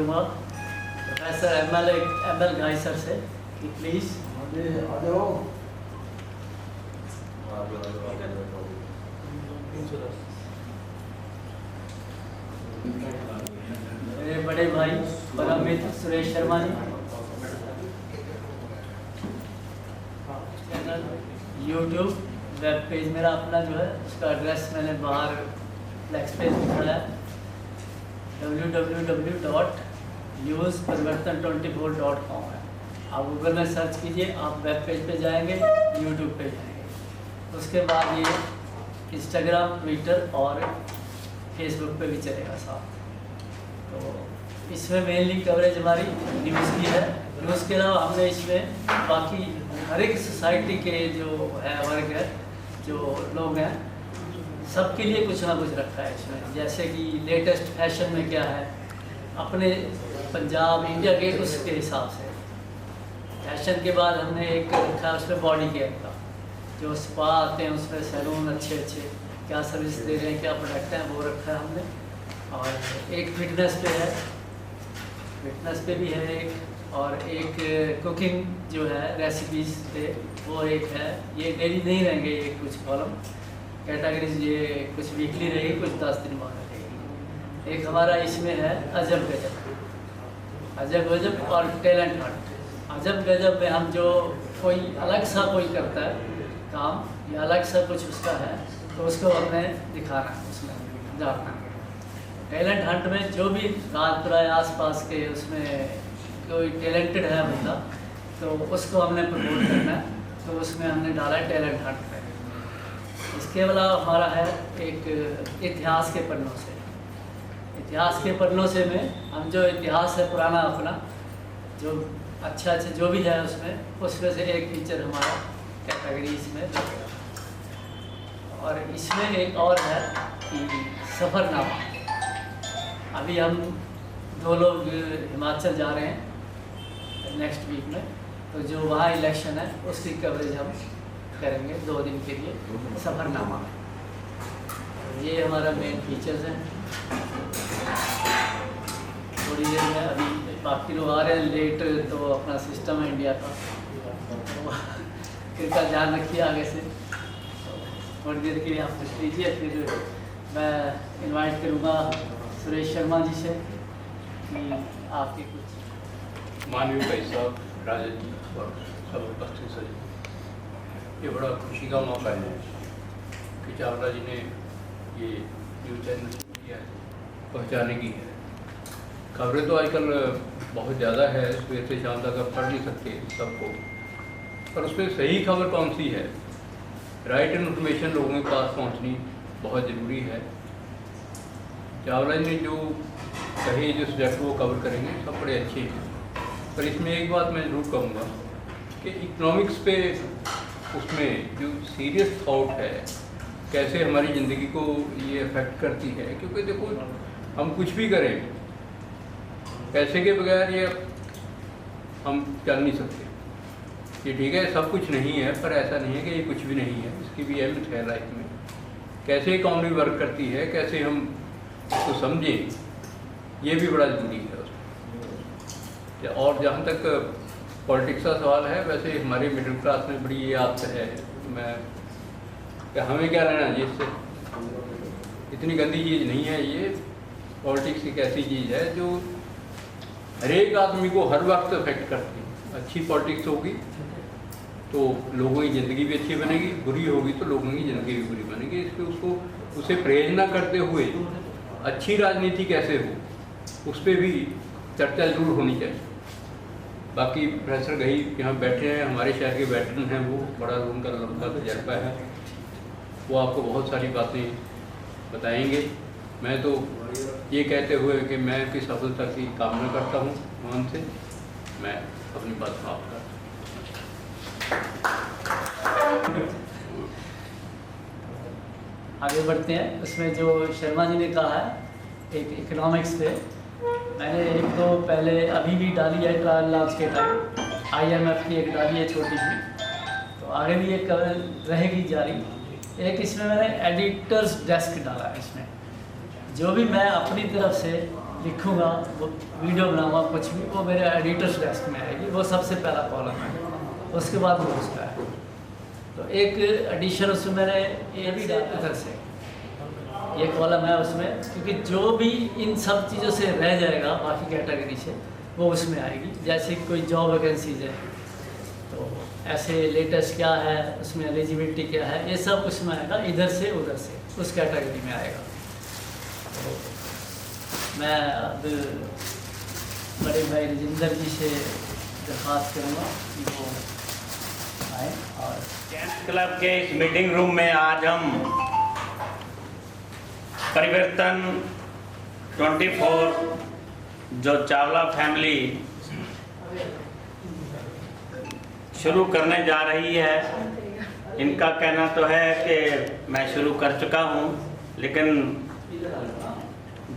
Professor M L गाई sir से कि प्लीज़ आ जाओ। मेरे बड़े भाई परम मित्र Suresh Sharma ji, channel YouTube web page मेरा अपना जो है उसका एड्रेस मैंने बाहर फ्लैक्स पेज दिखाया है www.newsparvartan24.com है। आप गूगल में सर्च कीजिए, आप वेब पेज पे जाएंगे, यूट्यूब पे जाएंगे, उसके बाद ये इंस्टाग्राम, ट्विटर और फेसबुक पे भी चलेगा साथ। तो इसमें मेनली कवरेज हमारी न्यूज़ की है। न्यूज़ के अलावा हमने इसमें बाकी हर एक सोसाइटी के जो है वर्ग है, जो लोग हैं, सबके लिए कुछ ना कुछ रखा है इसमें। जैसे कि लेटेस्ट फैशन में क्या है अपने पंजाब इंडिया के, उसके हिसाब से फैशन के बाद हमने एक रखा है उसमें बॉडी केयर का, जो स्पा आते हैं उसमें सैलून अच्छे क्या सर्विस दे रहे हैं, क्या प्रोडक्ट हैं, वो रखा है हमने। और एक फिटनेस पे है, फिटनेस पे भी है एक, और एक कुकिंग जो है रेसिपीज़ पे वो एक है। ये डेली नहीं रहेंगे, ये कुछ कॉलम कैटेगरीज, ये कुछ वीकली रहेगी, कुछ 10 दिन बाद रहेगी। एक हमारा इसमें है अजब गजब, अजब गजब और टैलेंट हंट। अजब गजब में हम जो कोई अलग सा कोई करता है काम या अलग सा कुछ उसका है, तो उसको हमने दिखाना है, उसमें जानना है। टैलेंट हंट में जो भी राजपुरा आस पास के उसमें कोई टैलेंटेड है बंदा, तो उसको हमने प्रमोट करना है, तो उसमें हमने डाला है टैलेंट हंट में। इसके अलावा हमारा है एक इतिहास के पन्नों से, इतिहास के पन्नों से में हम जो इतिहास है पुराना अपना, जो अच्छा जो भी है उसमें से एक फीचर हमारा कैटेगरी इसमें लगेगा। और इसमें एक और है कि सफ़रनामा। अभी हम 2 लोग हिमाचल जा रहे हैं नेक्स्ट वीक में, तो जो वहाँ इलेक्शन है उसकी कवरेज हम करेंगे 2 दिन के लिए सफ़रनामा। ये हमारा मेन फीचर्स हैं। थोड़ी देर में अभी बाकी लोग आ रहे हैं लेट, तो अपना सिस्टम है इंडिया का, तो इनका ध्यान रखिए आगे से। थोड़ी देर के लिए आप कुछ लीजिए, फिर मैं इनवाइट करूँगा सुरेश शर्मा जी से कि आपके कुछ। माननीय भाई साहब, राजन जी और सब उपस्थित सभी, ये बड़ा खुशी का मौका है कि चावला जी ने ये न्यूज़ चैनल किया है, पहुँचाने की है। खबरें तो आजकल बहुत ज़्यादा है, सुबह से शाम तक आप पढ़ नहीं सकते सबको, पर उसमें सही खबर कौन सी है, राइट इन्फॉर्मेशन लोगों के पास पहुँचनी बहुत ज़रूरी है। चावला जी ने जो कहे, जो सब्जेक्ट वो कवर करेंगे, सब बड़े अच्छे हैं। पर इसमें एक बात मैं ज़रूर कहूँगा कि इकोनॉमिक्स पे उसमें जो सीरियस थॉट है, कैसे हमारी ज़िंदगी को ये अफेक्ट करती है। क्योंकि देखो, हम कुछ भी करें, पैसे के बगैर ये हम चल नहीं सकते। ये ठीक है, सब कुछ नहीं है, पर ऐसा नहीं है कि ये कुछ भी नहीं है, इसकी भी अहमियत है लाइफ में। कैसे इकॉनमी वर्क करती है, कैसे हम इसको समझें, ये भी बड़ा ज़रूरी है उसमें। और जहाँ तक पॉलिटिक्स का सवाल है, वैसे हमारे मिडिल क्लास में बड़ी ये आदत है कि हमें क्या लेना है इससे, इतनी गंदी चीज़ नहीं है ये। पॉलिटिक्स एक ऐसी चीज़ है जो हर एक आदमी को हर वक्त अफेक्ट करती है। अच्छी पॉलिटिक्स होगी तो लोगों की ज़िंदगी भी अच्छी बनेगी, बुरी होगी तो लोगों की ज़िंदगी भी बुरी बनेगी। इसलिए उसे परहेज ना करते हुए अच्छी राजनीति कैसे हो, उस पर भी चर्चा जरूर होनी चाहिए। बाकी प्रोफेसर गही यहाँ बैठे हैं, हमारे शहर के वेटरन हैं, वो बड़ा उनका लंबा तजर्बा है, वो आपको बहुत सारी बातें बताएंगे। मैं तो ये कहते हुए कि मैं की सफलता की कामना करता हूँ भगवान से, मैं अपनी बात समाप्त करता हूँ। आगे बढ़ते हैं। उसमें जो शर्मा जी ने कहा है एक इकोनॉमिक्स पे, मैंने 1-2 पहले अभी भी डाली है ट्रायल लॉन्च के टाइम, IMF की एक डाली है छोटी सी, तो आगे भी एक रहेगी जारी। एक इसमें मैंने एडिटर्स डेस्क डाला है। इसमें जो भी मैं अपनी तरफ से लिखूँगा, वो वीडियो बनाऊँगा, कुछ भी, वो मेरे एडिटर्स डेस्क में आएगी। वो सबसे पहला कॉलम है, उसके बाद वो उसका है। तो एक एडिशन उसमें मैंने ये भी डाला उधर से, ये कॉलम है उसमें, क्योंकि जो भी इन सब चीज़ों से रह जाएगा बाकी कैटेगरी से, वो उसमें आएगी। जैसे कोई जॉब वैकेंसीज है तो ऐसे लेटेस्ट क्या है, उसमें एलिजिबिलिटी क्या है, ये सब उसमें आएगा, इधर से उधर से उस कैटेगरी में आएगा। तो मैं अब बड़े भाई राजेंद्र जी से दरख्वास्त करूँगा कि वो आए। और टेंथ क्लब के इस मीटिंग रूम में आज हम परिवर्तन 24 जो चावला फैमिली शुरू करने जा रही है, इनका कहना तो है कि मैं शुरू कर चुका हूं, लेकिन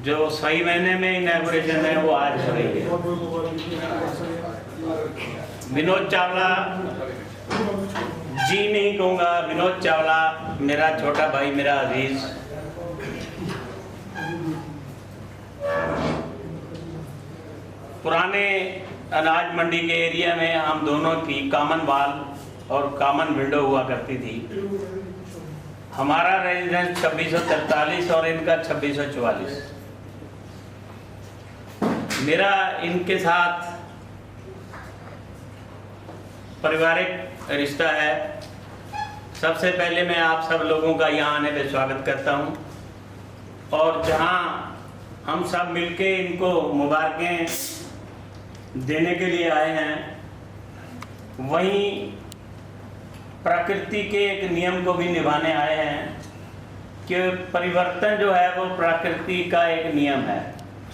जो सही महीने में इनॉग्रेशन है वो आज हो रही है। विनोद चावला जी नहीं कहूँगा, विनोद चावला मेरा छोटा भाई, मेरा अजीज, पुराने अनाज मंडी के एरिया में हम दोनों की कॉमन वॉल और कॉमन विंडो हुआ करती थी। हमारा रेजिडेंस 2643 और इनका 2644। मेरा इनके साथ पारिवारिक रिश्ता है। सबसे पहले मैं आप सब लोगों का यहाँ आने पे स्वागत करता हूँ, और जहाँ हम सब मिलके इनको मुबारकें देने के लिए आए हैं, वहीं प्रकृति के एक नियम को भी निभाने आए हैं कि परिवर्तन जो है वो प्रकृति का एक नियम है।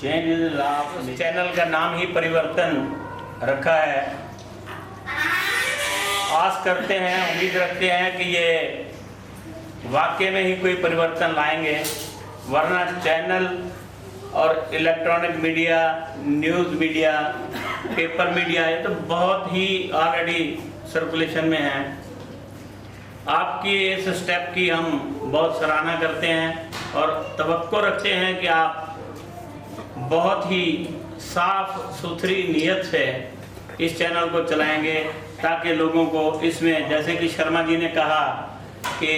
Change is law. चैनल का नाम ही परिवर्तन रखा है। आस करते हैं, उम्मीद रखते हैं कि ये वाकई में ही कोई परिवर्तन लाएंगे, वरना चैनल और electronic media, news media, paper media, ये तो बहुत ही ऑलरेडी सर्कुलेशन में है। आपकी इस स्टेप की हम बहुत सराहना करते हैं और तवक्को रखते हैं कि आप बहुत ही साफ सुथरी नीयत से इस चैनल को चलाएंगे, ताकि लोगों को इसमें, जैसे कि शर्मा जी ने कहा कि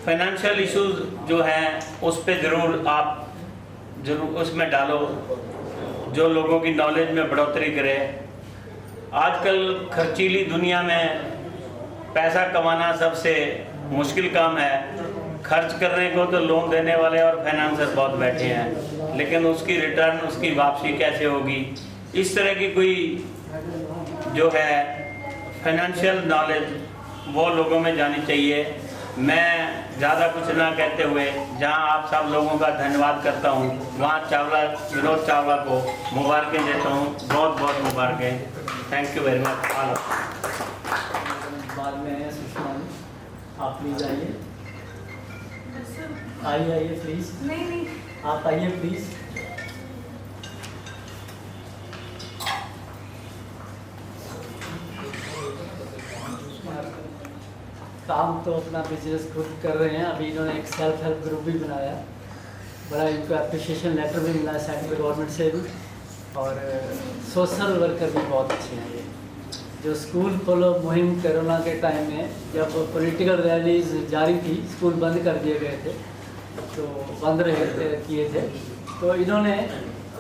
फाइनेंशियल इश्यूज जो हैं उस पे ज़रूर आप उसमें डालो, जो लोगों की नॉलेज में बढ़ोतरी करे। आजकल खर्चीली दुनिया में पैसा कमाना सबसे मुश्किल काम है। खर्च करने को तो लोन देने वाले और फाइनेंसर बहुत बैठे हैं, लेकिन उसकी रिटर्न, उसकी वापसी कैसे होगी, इस तरह की कोई जो है फाइनेंशियल नॉलेज वो लोगों में जानी चाहिए। मैं ज़्यादा कुछ ना कहते हुए जहां आप सब लोगों का धन्यवाद करता हूं, वहां चावला, विनोद चावला को मुबारकें देता हूं। बहुत बहुत मुबारकें। Thank you very much. बाद में आए सुषमा जी, आप प्लीज़ आइए, आइए प्लीज़। नहीं, आप आइए प्लीज़। काम तो अपना बिजनेस खुद कर रहे हैं। अभी इन्होंने एक सेल्फ हेल्प ग्रुप भी बनाया, बड़ा इनको अप्रिशिएशन लेटर भी मिला सेंट्रल गवर्नमेंट से भी, और सोशल वर्कर भी बहुत अच्छे हैं। ये जो स्कूल खोलो मुहिम कोरोना के टाइम में जब पॉलिटिकल रैलीज जारी थी, स्कूल बंद कर दिए गए थे, तो बंद किए थे, तो इन्होंने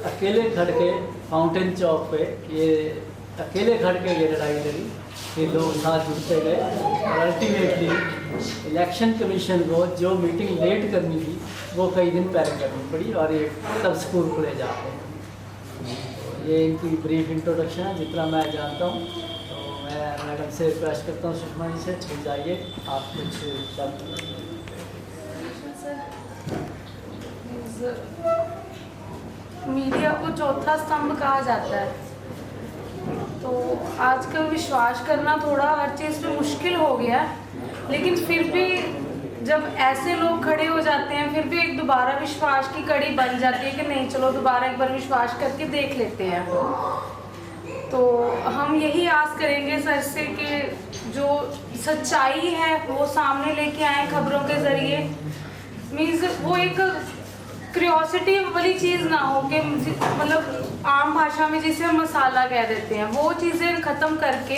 अकेले खड़ के फाउंटेन चौक पे ये अकेले खड़ के ये लड़ाई लड़ी, ये लोग साथ जुड़ते गए, और अल्टीमेटली इलेक्शन कमीशन को जो मीटिंग लेट करनी थी वो कई दिन पहले करनी पड़ी, और ये तब स्कूल खुले जाते हैं। ये इनकी ब्रीफ इंट्रोडक्शन है जितना मैं जानता हूँ। तो मैं मैडम से रिक्वेस्ट करता हूँ, सुषमा जी से, प्लीज आइए, आप कुछ शब्द। मीडिया को चौथा स्तंभ कहा जाता है, तो आजकल विश्वास करना थोड़ा हर चीज़ पे मुश्किल हो गया है, लेकिन फिर भी जब ऐसे लोग खड़े हो जाते हैं, फिर भी एक दोबारा विश्वास की कड़ी बन जाती है कि नहीं, चलो दोबारा एक बार विश्वास करके देख लेते हैं। तो हम यही आस करेंगे सर से कि जो सच्चाई है वो सामने लेके आए खबरों के ज़रिए। मीन्स वो एक क्यूरियोसिटी वाली चीज़ ना हो कि मतलब आम भाषा में जिसे हम मसाला कह देते हैं, वो चीज़ें ख़त्म करके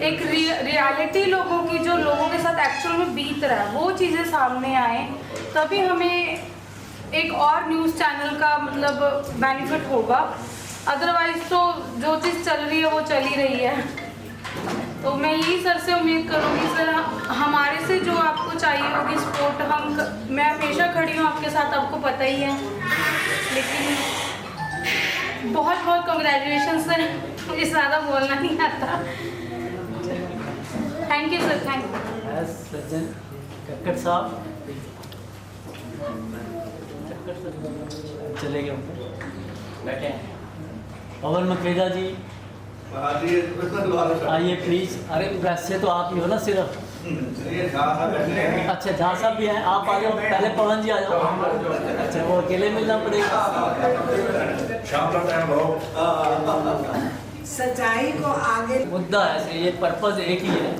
एक रियलिटी लोगों की जो लोगों के साथ एक्चुअल में बीत रहा है वो चीज़ें सामने आए, तभी हमें एक और न्यूज़ चैनल का मतलब बेनिफिट होगा। अदरवाइज़ तो जो चीज़ चल रही है वो चल ही रही है। तो मैं यही सर से उम्मीद करूँगी सर, हमारे से जो आपको चाहिए होगी सपोर्ट, मैं हमेशा खड़ी हूँ आपके साथ, आपको पता ही है। लेकिन बहुत बहुत कंग्रेचुलेशन सर, मुझे ज़्यादा बोलना नहीं आता। Thank you sir, thank you. सज्जन कक्कड़ साहब चले गए बैठे हैं। पवन मखेजा जी आइए प्लीज। अरे वैसे तो आप ही हो ना सिर्फ। अच्छा झा साहब भी हैं, आप आ जाओ। पहले पवन जी आ जाओ। अच्छा वो अकेले मिलना पड़ेगा। शाम का टाइम हो। सच्चाई को आगे। मुद्दा ऐसे ये पर्पज एक ही है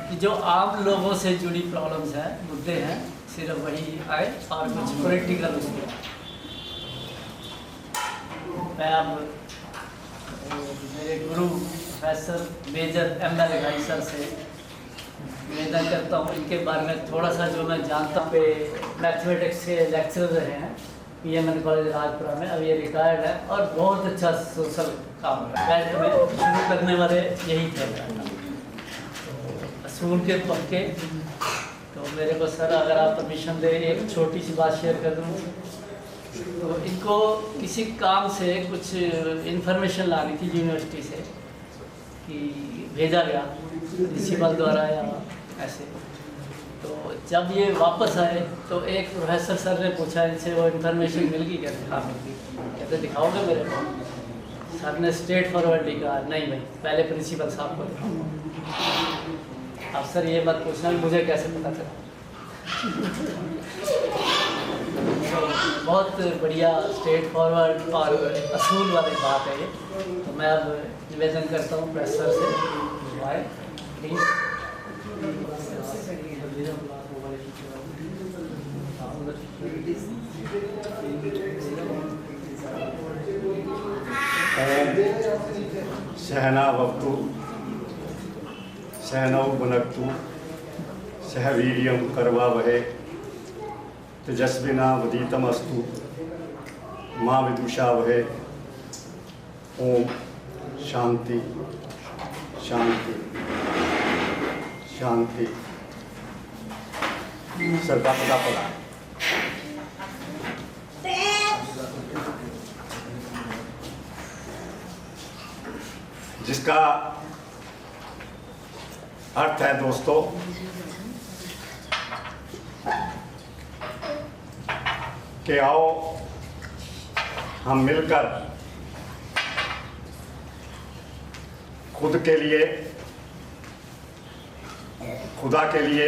कि जो आम लोगों से जुड़ी प्रॉब्लम्स हैं, मुद्दे हैं, सिर्फ वही आए और कुछ पॉलिटिकल उसमें। मैं अब मेरे गुरु प्रोफेसर मेजर ML भाई सर से निवेदन करता हूँ, इनके बारे में थोड़ा सा जो मैं जानता हूँ। मैथमेटिक्स के लेक्चरर रहे हैं PMN कॉलेज राजपुरा में, अब ये रिटायर्ड है और बहुत अच्छा सोशल काम कर रहा है। में शुरू करने वाले यही थे, स्कूल के पक्के। तो मेरे को सर अगर आप परमिशन दे एक छोटी सी बात शेयर कर दूँ। तो इनको किसी काम से कुछ इन्फॉर्मेशन लानी थी यूनिवर्सिटी से कि भेजा गया प्रिंसिपल द्वारा या ऐसे। तो जब ये वापस आए तो एक प्रोफेसर सर ने पूछा इनसे वो इन्फॉर्मेशन मिल गई? कहते हाँ मिल गई। कहते दिखाओगे मेरे को? सर ने स्ट्रेट फॉरवर्ड ही कहा नहीं भाई पहले प्रिंसिपल साहब को दिखाओ। अब सर ये मत पूछना मुझे कैसे पता चला। बहुत बढ़िया स्ट्रेट फॉरवर्ड और असूल वाली बात है ये। तो मैं अब निवेदन करता हूँ प्रोफेसर से आए प्लीज। सहना वक्तु सहनौ भुनक्तु सह वीर्यं करवावहै तेजस्विनावधीतमस्तु मां विदुषावहै। ओम शांति शांति शांति। सरका पता पड़ा। जिसका अर्थ है दोस्तों कि आओ हम मिलकर खुद के लिए, खुदा के लिए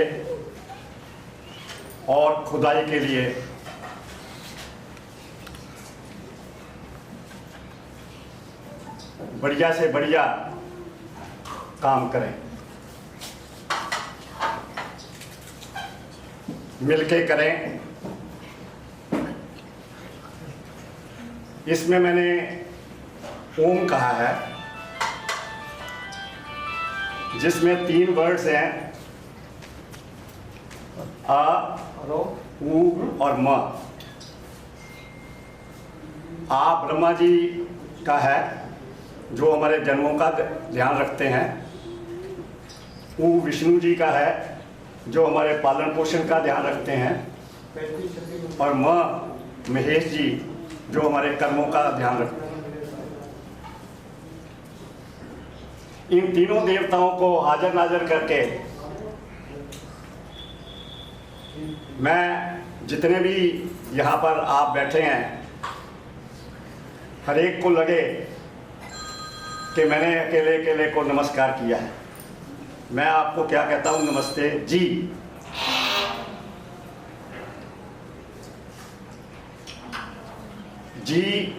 और खुदाई के लिए बढ़िया से बढ़िया काम करें, मिलके करें। इसमें मैंने ओम कहा है, जिसमें 3 वर्ड्स हैं अ, उ और म। आ ब्रह्मा जी का है जो हमारे जन्मों का ध्यान रखते हैं। उ विष्णु जी का है जो हमारे पालन पोषण का ध्यान रखते हैं। और म महेश जी जो हमारे कर्मों का ध्यान रखते हैं। इन तीनों देवताओं को हाजिर नाजिर करके मैं जितने भी यहाँ पर आप बैठे हैं, हर एक को लगे कि मैंने अकेले अकेले को नमस्कार किया है। मैं आपको क्या कहता हूँ, नमस्ते जी। जी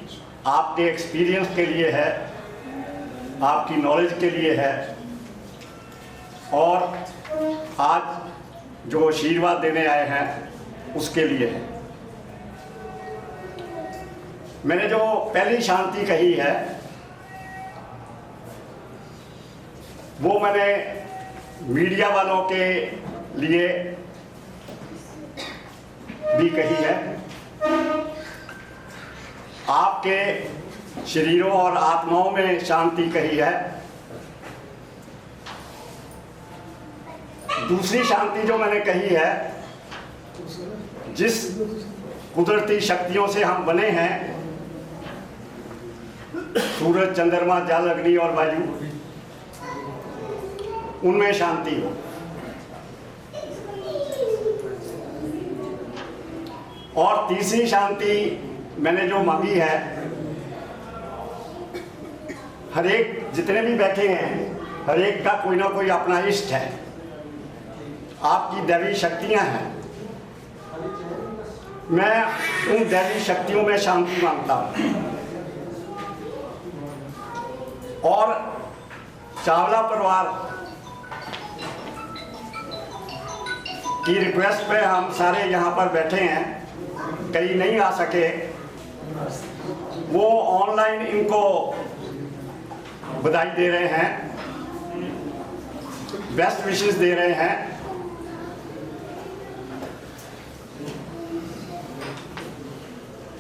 आपके एक्सपीरियंस के लिए है, आपकी नॉलेज के लिए है, और आज जो आशीर्वाद देने आए हैं उसके लिए है। मैंने जो पहली शांति कही है वो मैंने मीडिया वालों के लिए भी कही है। आपके शरीरों और आत्माओं में शांति कही है। दूसरी शांति जो मैंने कही है, जिस कुदरती शक्तियों से हम बने हैं, सूरज, चंद्रमा, जल, अग्नि और वायु, उनमें शांति हो। और तीसरी शांति मैंने जो मांगी है, हर एक जितने भी बैठे हैं, हर एक का कोई ना कोई अपना इष्ट है, आपकी दैवी शक्तियां हैं। मैं उन दैवी शक्तियों में शांति मांगता हूं। और चावला परिवार की रिक्वेस्ट पे हम सारे यहाँ पर बैठे हैं, कई नहीं आ सके, वो ऑनलाइन इनको बधाई दे रहे हैं, बेस्ट विशेस दे रहे हैं।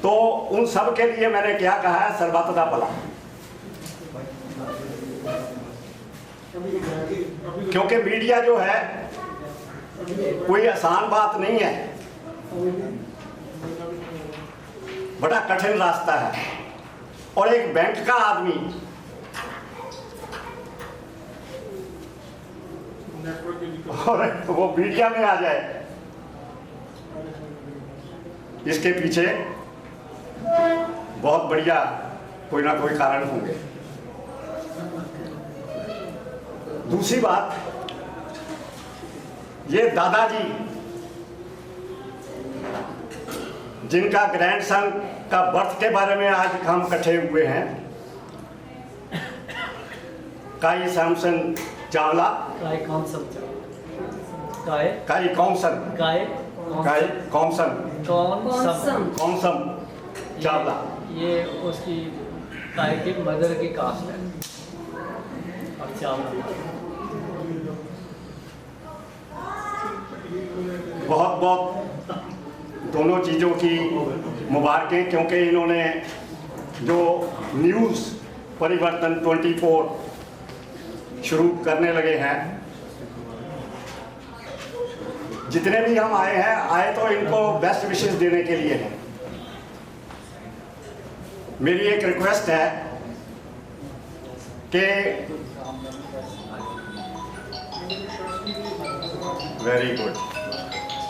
तो उन सब के लिए मैंने क्या कहा है, सर्वदा भला, क्योंकि मीडिया जो है कोई आसान बात नहीं है, बड़ा कठिन रास्ता है। और एक बैंक का आदमी और वो मीडिया में आ जाए, इसके पीछे बहुत बढ़िया कोई ना कोई कारण होंगे। दूसरी बात, ये दादाजी जिनका ग्रैंडसन का बर्थ के बारे में आज हम इकट्ठे हुए हैं, काई सैमसन चावला, काय कॉमसन चावला, ये उसकी काय की मदर की कास्ट है। और चावला बहुत बहुत दोनों चीज़ों की मुबारकें, क्योंकि इन्होंने जो न्यूज़ परिवर्तन 24 शुरू करने लगे हैं, जितने भी हम आए तो इनको बेस्ट विशेस देने के लिए है। मेरी एक रिक्वेस्ट है कि वेरी गुड,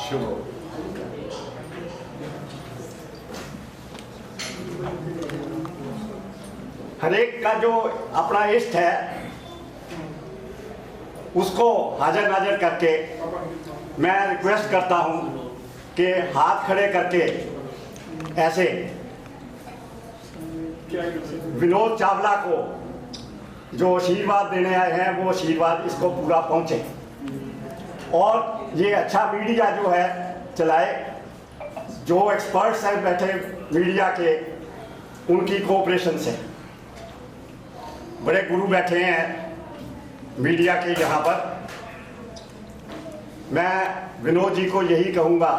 शुभ हो। हर एक का जो अपना इष्ट है उसको हाजिर नाजिर करके मैं रिक्वेस्ट करता हूं कि हाथ खड़े करके ऐसे विनोद चावला को जो आशीर्वाद देने आए हैं, वो आशीर्वाद इसको पूरा पहुंचे। और ये अच्छा मीडिया जो है चलाए, जो एक्सपर्ट्स हैं बैठे मीडिया के, उनकी कोऑपरेशन से, बड़े गुरु बैठे हैं मीडिया के यहाँ पर। मैं विनोद जी को यही कहूँगा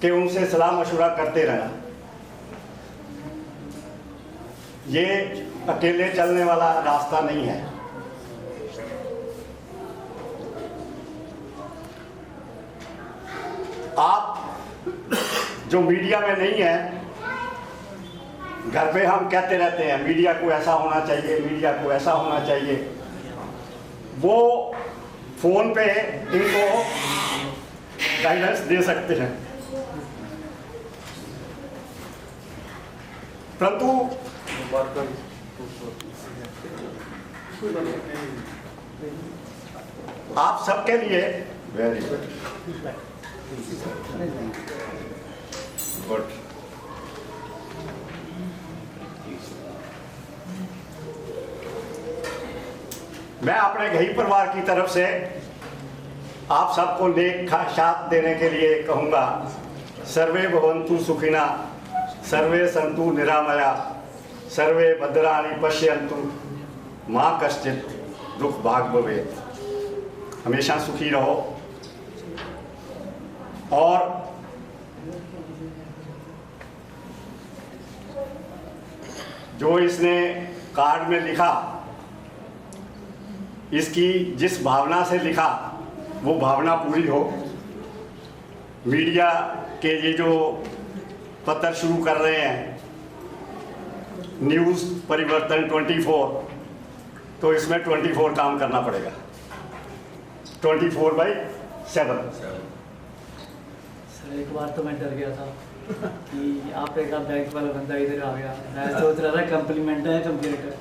कि उनसे सलाह मशवरा करते रहना। ये अकेले चलने वाला रास्ता नहीं है। आप जो मीडिया में नहीं है, घर पे हम कहते रहते हैं मीडिया को ऐसा होना चाहिए, मीडिया को ऐसा होना चाहिए। वो फोन पे इनको गाइडेंस दे सकते हैं, परंतु आप सबके लिए वेरी गुड। मैं अपने घई परिवार की तरफ से आप सबको नेक साथ देने के लिए कहूँगा, सर्वे भवन्तु सुखिना, सर्वे सन्तु निरामया सर्वे भद्राणि पश्यन्तु माँ कश्चित दुख भाग भवेत्। हमेशा सुखी रहो। और जो इसने कार्ड में लिखा, इसकी जिस भावना से लिखा वो भावना पूरी हो। मीडिया के ये जो पत्र शुरू कर रहे हैं न्यूज़ परिवर्तन 24, तो इसमें 24 काम करना पड़ेगा, 24/7। सर एक बार तो मैं डर गया था कि आप एक बैंक वाला बंदा इधर आ गया, मैं सोच रहा था कम्प्लीमेंट है कंप्लीट है।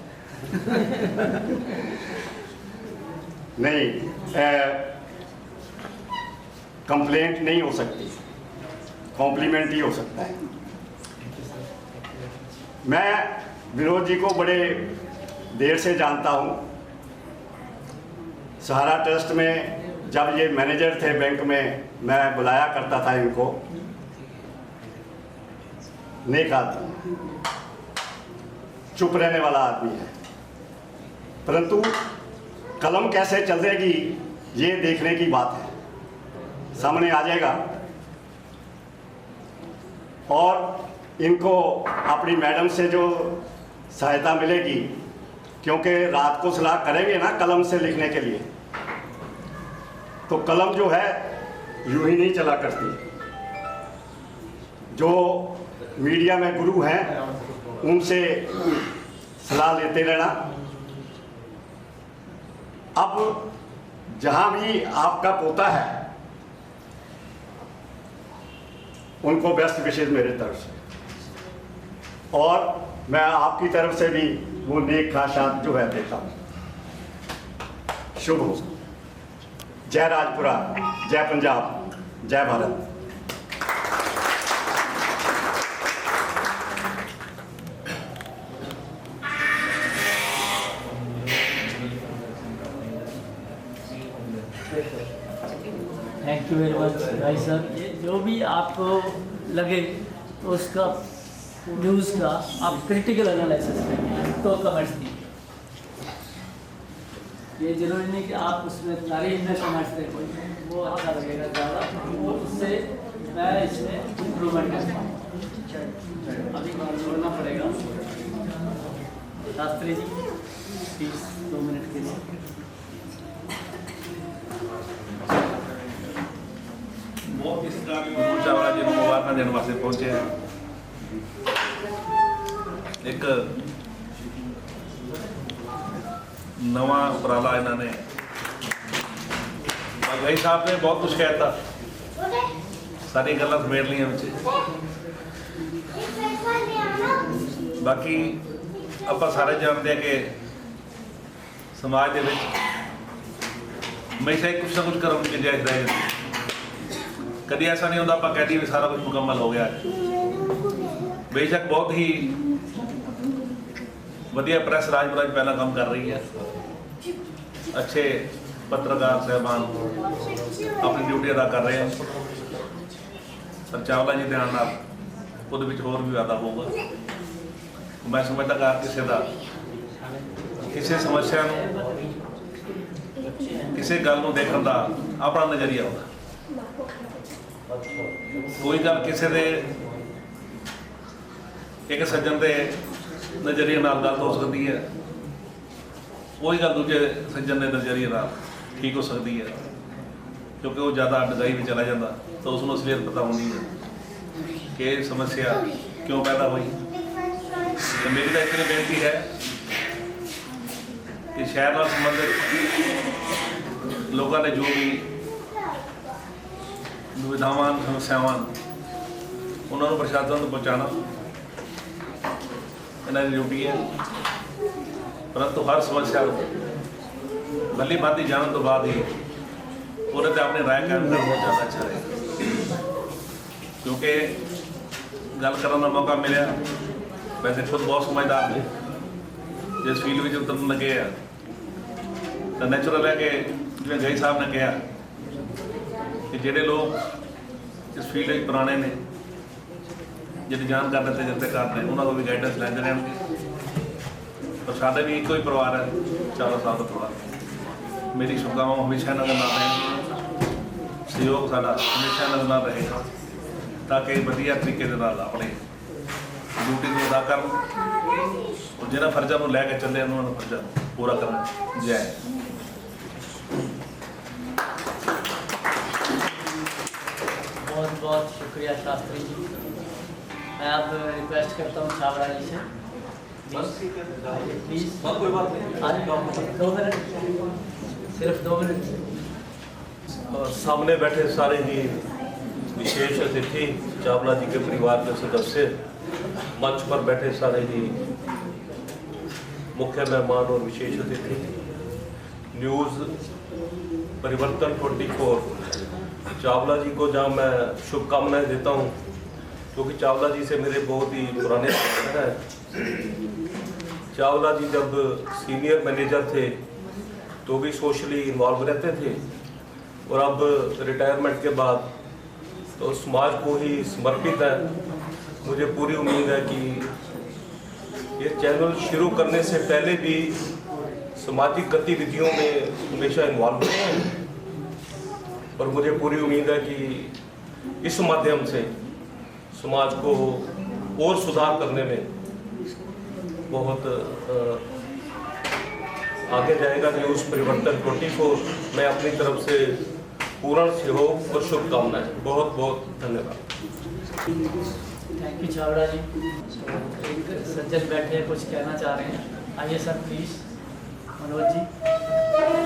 नहीं, कंप्लेंट नहीं हो सकती, कॉम्प्लीमेंट ही हो सकता है। मैं विनोद जी को बड़े देर से जानता हूँ। सहारा ट्रस्ट में जब ये मैनेजर थे बैंक में, मैं बुलाया करता था इनको। नेक आदमी, चुप रहने वाला आदमी है, परंतु कलम कैसे चलेगी ये देखने की बात है, सामने आ जाएगा। और इनको अपनी मैडम से जो सहायता मिलेगी, क्योंकि रात को सलाह करेंगे ना कलम से लिखने के लिए, तो कलम जो है यूं ही नहीं चला करती। जो मीडिया में गुरु हैं उनसे सलाह लेते रहना। अब जहां भी आपका पोता है उनको बेस्ट विशेष मेरे तरफ से, और मैं आपकी तरफ से भी वो नेक ख्वाहिशात जो है देता हूँ। शुभ हो। जय राजपुरा, जय पंजाब, जय Bharat. Thank you very much भाई सर। ये जो भी आपको लगे तो उसका न्यूज़ का आप क्रिटिकल एनालिसिस करिए तो कमेंट्स दीजिए। ये जरूरी नहीं कि आप उसमें तारीफ में कमेंट्स दें, कोई वो अच्छा लगेगा ज़्यादा, वो उससे मैं इसमें इम्प्रूवमेंट कर पाऊँ। अभी जोड़ना पड़ेगा शास्त्री जी, प्लीज़ 2 मिनट के लिए। बहुत इस विनोद चावला जी को मुबारक देने वास्ते पहुंचे हैं। एक नवा उपराला इन्होंने, भाई साहब ने बहुत कुछ कहता, सारी गल्लां समेट लियां विच। बाकी आप सारे जानते हैं कि समाज के हमेशा ही कुछ ना कुछ करने की गुंजाइश रहे। कभी ऐसा नहीं होता आप कह दी भी सारा कुछ मुकम्मल हो गया है। बेशक बहुत ही वधिया प्रेस राजपुरा पहला काम कर रही है, अच्छे पत्रकार साहबान अपनी ड्यूटी अदा कर रहे हैं। पर चावला जी ध्यान होर भी वादा होगा। मैं समझता कि किसी का किसी समस्या किसी गल को देखने का अपना नज़रिया होगा। कोई गल किसी दे एक सज्जन के नज़रिए नाल गल हो सकती है, कोई गल दूजे सज्जन के नज़रिए नाल ठीक हो सकती है, क्योंकि वो ज़्यादा डगाई में चला जाता तो उसको असलियत पता होनी है कि समस्या क्यों पैदा हुई। तो मेरी तो इतनी बेनती है कि शहर नाल संबंधित लोगों ने जो भी दुविधावान समस्यावान उन्होंने प्रशासन तक पहुँचाना इन्होंने ड्यूटी है। परंतु हर समस्या भली भांति जानने तो बाद ही वो अपनी राय कायम करना बहुत ज़्यादा अच्छा रहेगा, क्योंकि गल करने का मौका मिले। वैसे खुद बहुत समझदार ने जिस फील्ड में उतरन लगे है, तो नैचुरल है कि जिवें गई साहब ने कहा कि जोड़े लोग इस फील्ड में पुराने ने ਜਿਹੜੀ ਜਾਣਕਾਰ ਨੇ ਤਜਰਬੇਕਾਰ ਨੇ ਉਹਨਾਂ ਤੋਂ ਵੀ ਗਾਈਡੈਂਸ ਲੈਂਦੇ ਰਹਿਣਗੇ। ਪਰ ਸਾਡੇ ਵੀ ਇੱਕੋ ਹੀ ਪਰਿਵਾਰ ਹੈ, 4 ਸਾਲ ਦਾ ਪਰਿਵਾਰ। ਮੇਰੀ ਸ਼ੁਭਕਾਮਨਾਵਾਂ ਹਮੇਸ਼ਾ ਇਹਨਾਂ ਦੇ ਨਾਲ ਰਹਿਣ, ਸਹਿਯੋਗ ਸਾਡਾ ਹਮੇਸ਼ਾ ਇਹਨਾਂ ਦੇ ਨਾਲ ਰਹੇਗਾ ਤਾਂ ਕਿ ਵਧੀਆ ਤਰੀਕੇ ਦੇ ਨਾਲ ਆਪਣੇ ਡਿਊਟੀ ਨੂੰ ਅਦਾ ਕਰਨ ਔਰ ਜਿਹੜਾ ਫਰਜ਼ਾਂ ਨੂੰ ਲੈ ਕੇ ਚੱਲੇ ਉਹਨਾਂ ਨੂੰ ਫਰਜ਼ਾਂ ਪੂਰਾ ਕਰਨ। ਜੈ बहुत बहुत शुक्रिया शास्त्री जी। मैं अब रिक्वेस्ट करता हूँ छाबड़ा जी से, प्लीज। कोई बात नहीं, 2 मिनट, सिर्फ 2 मिनट। और सामने बैठे सारे ही विशेष अतिथि, चावला जी के परिवार के सदस्य, मंच पर बैठे सारे ही मुख्य मेहमान और विशेष अतिथि, न्यूज़ परिवर्तन 24 चावला जी को जहाँ मैं शुभकामनाएं देता हूँ, क्योंकि चावला जी से मेरे बहुत ही पुराने संबंध हैं। चावला जी जब सीनियर मैनेजर थे तो भी सोशली इन्वॉल्व रहते थे, और अब रिटायरमेंट के बाद तो समाज को ही समर्पित है। मुझे पूरी उम्मीद है कि ये चैनल शुरू करने से पहले भी सामाजिक गतिविधियों में हमेशा इन्वॉल्व रहे हैं, और मुझे पूरी उम्मीद है कि इस माध्यम से समाज को और सुधार करने में बहुत आगे जाएगा न्यूज़ परिवर्तन 24। मैं अपनी तरफ से पूर्ण सहयोग और शुभकामनाएं। बहुत बहुत धन्यवाद। थैंक यू छाबड़ा जी। तो एक सज्जन बैठे हैं, कुछ कहना चाह रहे हैं। आइए सर प्लीज। मनोज जी,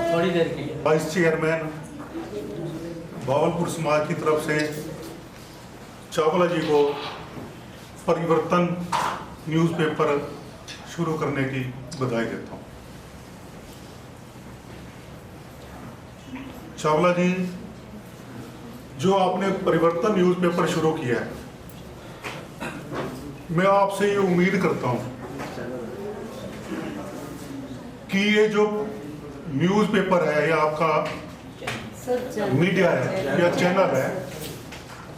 थोड़ी देर के लिए। वाइस चेयरमैन भावलपुर समाज की तरफ से चावला जी को परिवर्तन न्यूज़पेपर शुरू करने की बधाई देता हूँ। चावला जी, जो आपने परिवर्तन न्यूज़पेपर शुरू किया है, मैं आपसे ये उम्मीद करता हूँ कि ये जो न्यूज़पेपर है या आपका मीडिया है या चैनल है,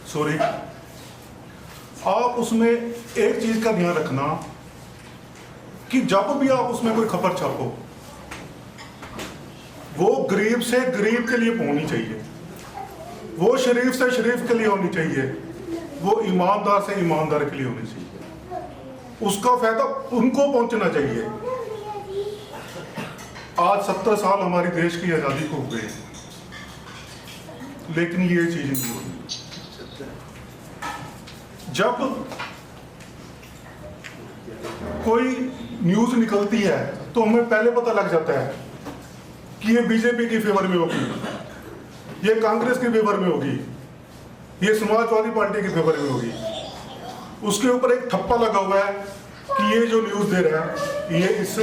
सॉरी, आप उसमें एक चीज का ध्यान रखना कि जब भी आप उसमें कोई खबर छापो, वो गरीब से गरीब के लिए होनी चाहिए, वो शरीफ से शरीफ के लिए होनी चाहिए, वो ईमानदार से ईमानदार के लिए होनी चाहिए, उसका फायदा उनको पहुंचना चाहिए। आज 70 साल हमारी देश की आज़ादी को हुए, लेकिन ये चीज नहीं होती। जब कोई न्यूज निकलती है तो हमें पहले पता लग जाता है कि ये बीजेपी की फेवर में होगी, ये कांग्रेस के फेवर में होगी, ये समाजवादी पार्टी के फेवर में होगी। उसके ऊपर एक ठप्पा लगा हुआ है कि ये जो न्यूज दे रहा है ये इस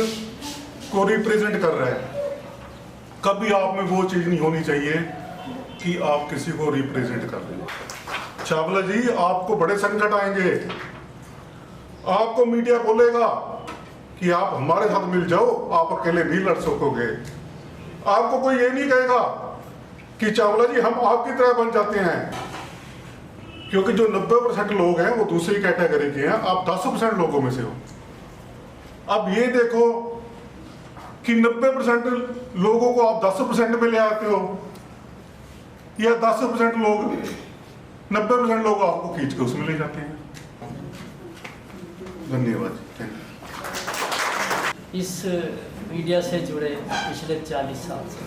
को रिप्रेजेंट कर रहा है। कभी आप में वो चीज नहीं होनी चाहिए कि आप किसी को रिप्रेजेंट कर रहे हैं। चावला जी, आपको बड़े संकट आएंगे। आपको मीडिया बोलेगा कि आप हमारे साथ मिल जाओ, आप अकेले नहीं लड़ सकोगे। आपको कोई ये नहीं कहेगा कि चावला जी हम आपकी तरह बन जाते हैं, क्योंकि जो 90% लोग हैं वो दूसरी कैटेगरी के हैं, आप 10% लोगों में से हो। अब ये देखो कि 90% लोगों को आप 10% में ले आते हो, या 10% लोग 90% लोग आपको खींच के उसमें ले जाते हैं। धन्यवाद। इस मीडिया से जुड़े पिछले 40 साल से,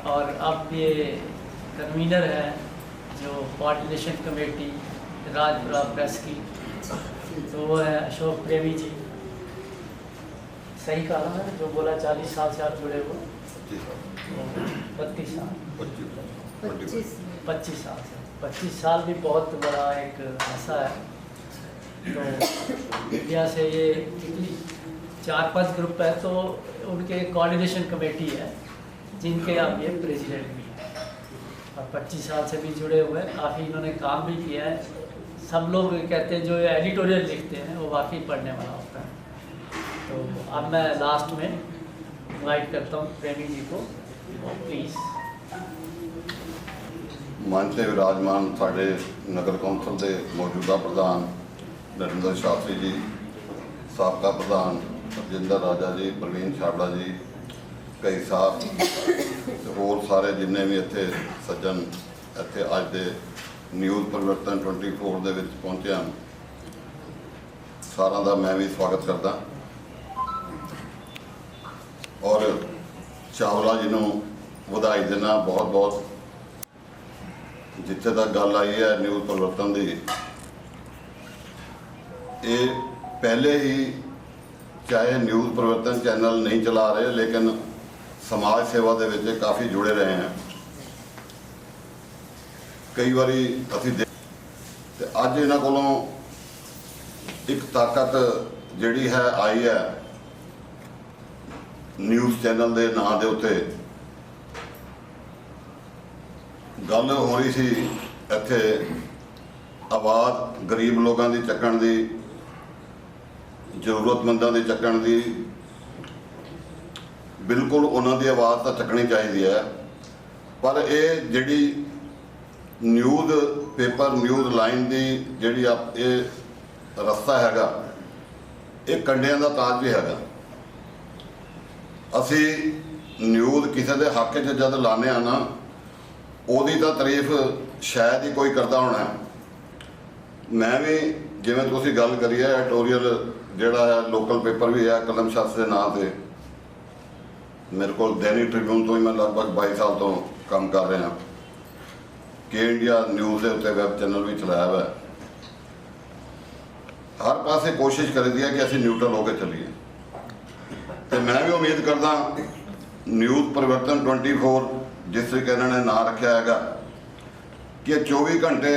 और अब ये कन्वीनर है जो कोऑर्डिनेशन कमेटी राजपुरा प्रेस की, तो वो है अशोक प्रेमी जी। सही कहा ना जो बोला, 40 साल से आप जुड़े हो। 25 साल 25 साल से 25 साल भी बहुत बड़ा एक ऐसा है। तो मीडिया से ये 4-5 ग्रुप है, तो उनके कोऑर्डिनेशन कमेटी है जिनके आप ये प्रेसिडेंट भी हैं, और 25 साल से भी जुड़े हुए हैं। काफ़ी इन्होंने काम भी किया है। सब लोग कहते हैं जो एडिटोरियल लिखते हैं वो वाकई पढ़ने वाला होता है। तो अब मैं लास्ट में इनवाइट करता हूँ प्रेमी जी को, प्लीज़। मंच से विराजमान साढ़े नगर कौंसल के मौजूदा प्रधान नरेंद्र शास्त्री जी, साबका प्रधान रजिंदर राजा जी, प्रवीण छाबड़ा जी, कई साहब होर सारे जिन्ने भी इत्थे सज्जन इत्थे अज दे न्यूज़ परिवर्तन 24 दे विच पहुंचे हैं, सारा दा मैं भी स्वागत करदा और चावला जी नूं वधाई देना बहुत बहुत। जिथे तक गल आई है न्यूज़ परिवर्तन की, ये पहले ही चाहे न्यूज़ परिवर्तन चैनल नहीं चला रहे लेकिन समाज सेवा दे विच काफ़ी जुड़े रहे हैं। कई बारी असीं अज इन्हां कोलों एक ताकत जिहड़ी है आई है न्यूज़ चैनल के नाम के उत्ते गल हो रही सी इत्थे आवाज़ गरीब लोगों की चक्कण की, जरूरतमंदों की चक्कण की, बिल्कुल उन्होंने आवाज़ तो चकनी चाहिए है, पर ये जिहड़ी न्यूज़ पेपर न्यूज़ लाइन की जिहड़ी ये रस्ता हैगा, ये कंडियां दा ताज भी हैगा। असी न्यूज़ किसी के हक च जद लाने आ ना, ਉਹਦੀ ਤਾਂ तारीफ शायद ही कोई करता होना है। मैं भी जिवें तुसीं गल करी है एडिटोरियल जिहड़ा है लोकल पेपर भी है कलम शास्त्र के नाम से, मेरे को दैनिक ट्रिब्यून तो ही मैं लगभग 22 साल तो काम कर रहा, के इंडिया न्यूज़ के उत्ते वैब चैनल भी चलाया हुआ है। हर पासे कोशिश करी दी है कि असीं न्यूट्रल होकर चलीए, तो मैं भी उम्मीद करदा न्यूज़ परिवर्तन 24 जिस तरीके इन्होंने नाम रखा है कि 24 घंटे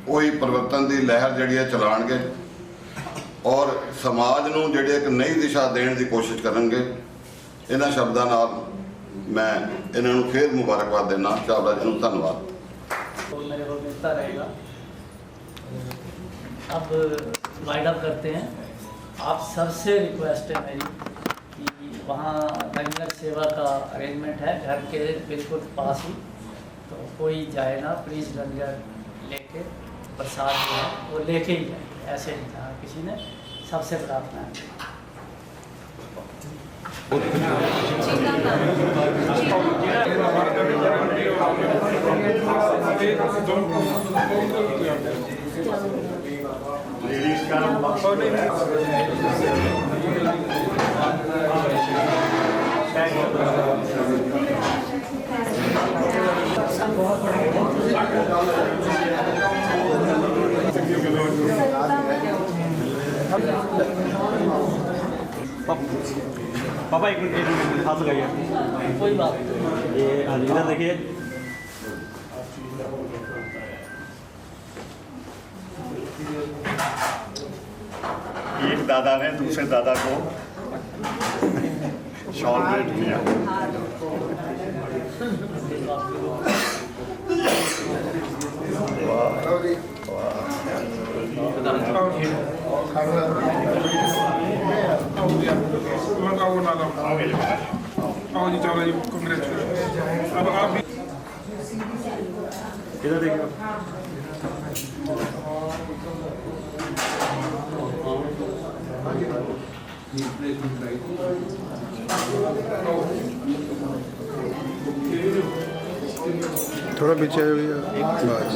वही परिवर्तन की लहर जी है चलाएंगे और समाज को जी एक नई दिशा देने की कोशिश करेंगे। इन्होंने शब्दों नाल मैं इन्होंने फिर मुबारकबाद देना। चावला जी को धन्यवाद। तो मेरे को मिलता रहेगा। अब वाइड अप करते हैं। आप सबसे रिक्वेस्ट है मेरी कि वहाँ लंगर सेवा का अरेंजमेंट है घर के बिल्कुल पास ही, तो कोई जाए ना प्लीज़, लंगर लेके प्रसाद जो है वो लेके ही जाए, ऐसे नहीं कहा किसी ने। सबसे प्रार्थना है। पापा एक मिनट हाथ लगाइए। कोई बात नहीं। ये इधर देखिए। एक दादा ने दूसरे दादा को शॉल भेंट किया। इधर देखिए। थोड़ा पीछे बस।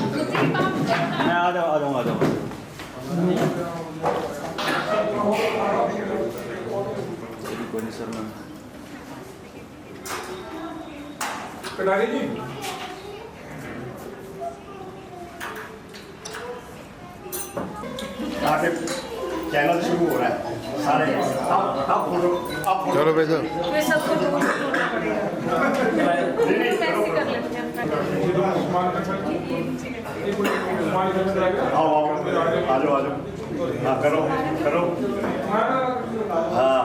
मैं आ जाऊँ कोई नहीं सर मैं कटारी जी आगे चैनल शुरू हो रहा है सारे आप फोटो चलो भाई साहब फिर सबको रोज बोलना पड़ेगा। कैसे कर लेते हैं? आओ आ जाओ हाँ करो हाँ